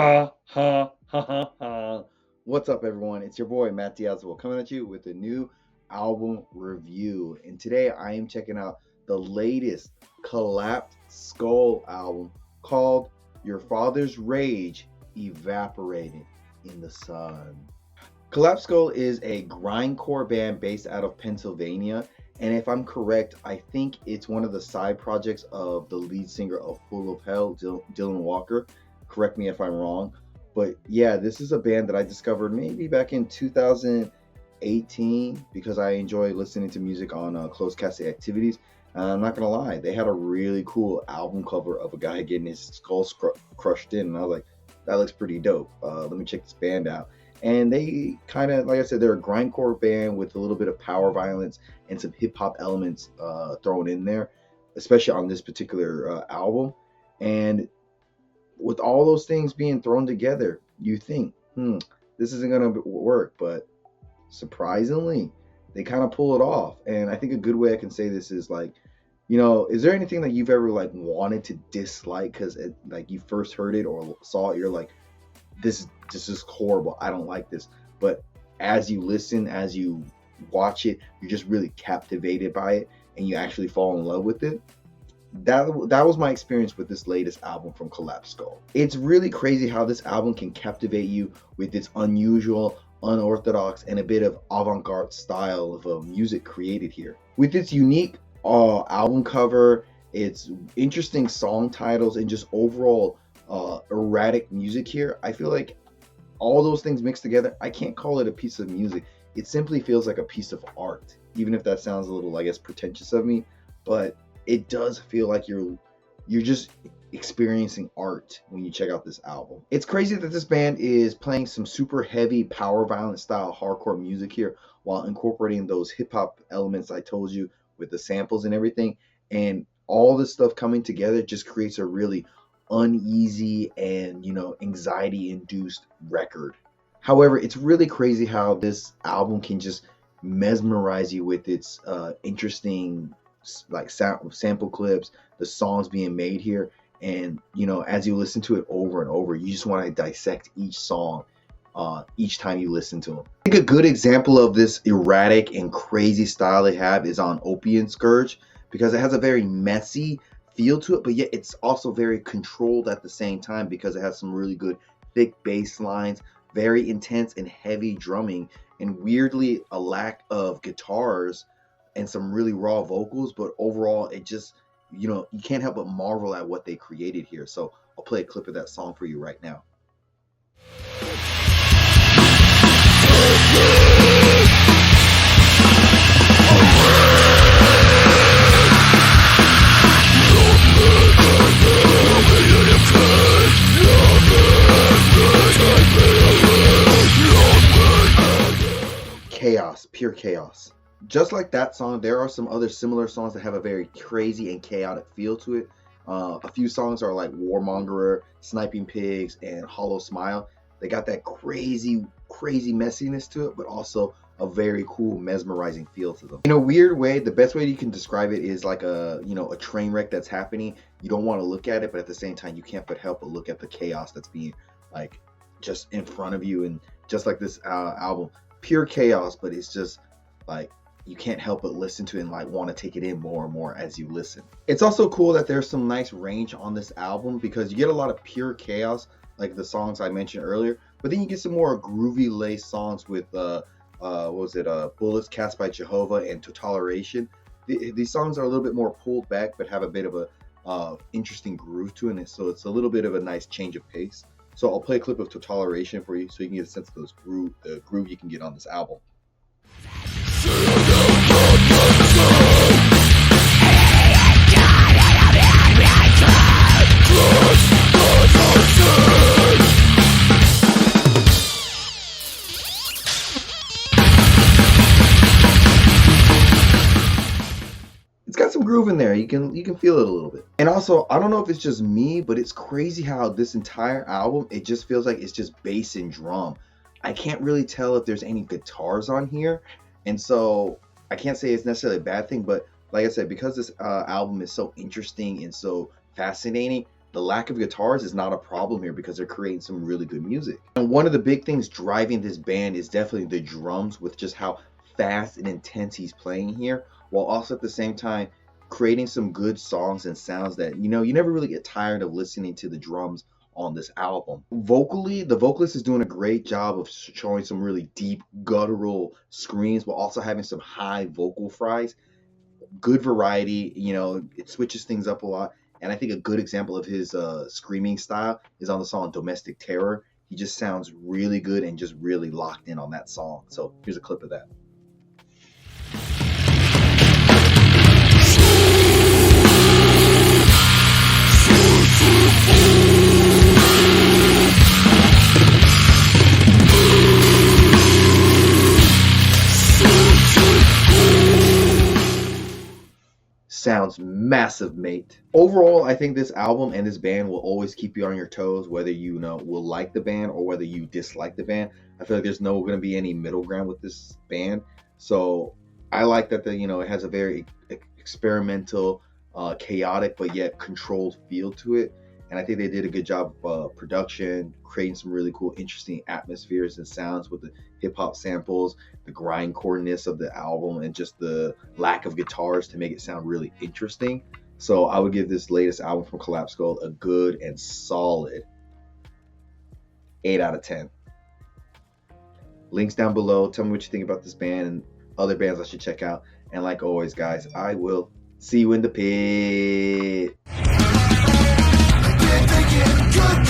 Ha ha ha ha ha. What's up, everyone? It's your boy Matt Diazzo coming at you with a new album review. And today I am checking out the latest Collapsed Skull album called Your Father's Rage Evaporated in the Sun. Collapsed Skull is a grindcore band based out of Pennsylvania. And if I'm correct, I think it's one of the side projects of the lead singer of Full of Hell, Dylan Walker. Correct me if I'm wrong, but yeah, this is a band that I discovered maybe back in 2018 because I enjoy listening to music on closed cassette activities. I'm not gonna lie, they had a really cool album cover of a guy getting his skull crushed in, and I was like, that looks pretty dope. Let me check this band out. And they kind of, like I said, they're a grindcore band with a little bit of Powerviolence and some hip hop elements thrown in there, especially on this particular album. And with all those things being thrown together, you think, this isn't going to work. But surprisingly, they kind of pull it off. And I think a good way I can say this is like, is there anything that you've ever like wanted to dislike because like you first heard it or saw it, you're like, this is horrible. I don't like this. But as you listen, as you watch it, you're just really captivated by it and you actually fall in love with it. That was my experience with this latest album from Collapsed Skull. It's really crazy how this album can captivate you with its unusual, unorthodox, and a bit of avant-garde style of music created here. With its unique album cover, its interesting song titles, and just overall erratic music here, I feel like all those things mixed together, I can't call it a piece of music. It simply feels like a piece of art, even if that sounds a little, I guess, pretentious of me, but it does feel like you're just experiencing art when you check out this album. It's crazy that this band is playing some super heavy Powerviolence style hardcore music here while incorporating those hip hop elements I told you with the samples and everything. And all this stuff coming together just creates a really uneasy and, anxiety induced record. However, it's really crazy how this album can just mesmerize you with its interesting like sample clips, the songs being made here, and as you listen to it over and over, you just want to dissect each song each time you listen to them. I think a good example of this erratic and crazy style they have is on Opiate Scourge, because it has a very messy feel to it, but yet it's also very controlled at the same time because it has some really good thick bass lines, very intense and heavy drumming, and weirdly a lack of guitars and some really raw vocals. But overall, it just, you can't help but marvel at what they created here. So I'll play a clip of that song for you right now. Chaos, pure chaos. Just like that song, there are some other similar songs that have a very crazy and chaotic feel to it. A few songs are like Warmongerer, Sniping Pigs, and Hollow Smile. They got that crazy messiness to it, but also a very cool, mesmerizing feel to them. In a weird way, the best way you can describe it is like a train wreck that's happening. You don't want to look at it, but at the same time, you can't but help but look at the chaos that's being like just in front of you. And just like this album, pure chaos, but it's just like you can't help but listen to it and like want to take it in more and more as you listen. It's also cool that there's some nice range on this album because you get a lot of pure chaos like the songs I mentioned earlier, but then you get some more groovy laced songs with Bullets Cast by Jehovah and Toleration. These songs are a little bit more pulled back but have a bit of a interesting groove to it, so it's a little bit of a nice change of pace. So I'll play a clip of Toleration for you so you can get a sense of the groove you can get on this album. It's got some groove in there. You can feel it a little bit. And also, I don't know if it's just me, but it's crazy how this entire album, it just feels like it's just bass and drum. I can't really tell if there's any guitars on here, and so I can't say it's necessarily a bad thing, but like I said, because this album is so interesting and so fascinating, the lack of guitars is not a problem here because they're creating some really good music. And one of the big things driving this band is definitely the drums, with just how fast and intense he's playing here, while also at the same time creating some good songs and sounds that, you know, you never really get tired of listening to the drums on this album. Vocally, the vocalist is doing a great job of showing some really deep guttural screams while also having some high vocal fries. Good variety, you know, it switches things up a lot. And I think a good example of his screaming style is on the song Domestic Terror. He just sounds really good and just really locked in on that song. So here's a clip of that. Sounds massive, mate. Overall, I think this album and this band will always keep you on your toes, whether you know will like the band or whether you dislike the band. I feel like there's no going to be any middle ground with this band. So I like that it has a very experimental, chaotic but yet controlled feel to it. And I think they did a good job of production, creating some really cool, interesting atmospheres and sounds with the hip-hop samples, the grindcore-ness of the album, and just the lack of guitars to make it sound really interesting. So I would give this latest album from Collapse Skull a good and solid 8 out of 10. Links down below. Tell me what you think about this band and other bands I should check out. And like always, guys, I will see you in the pit. Good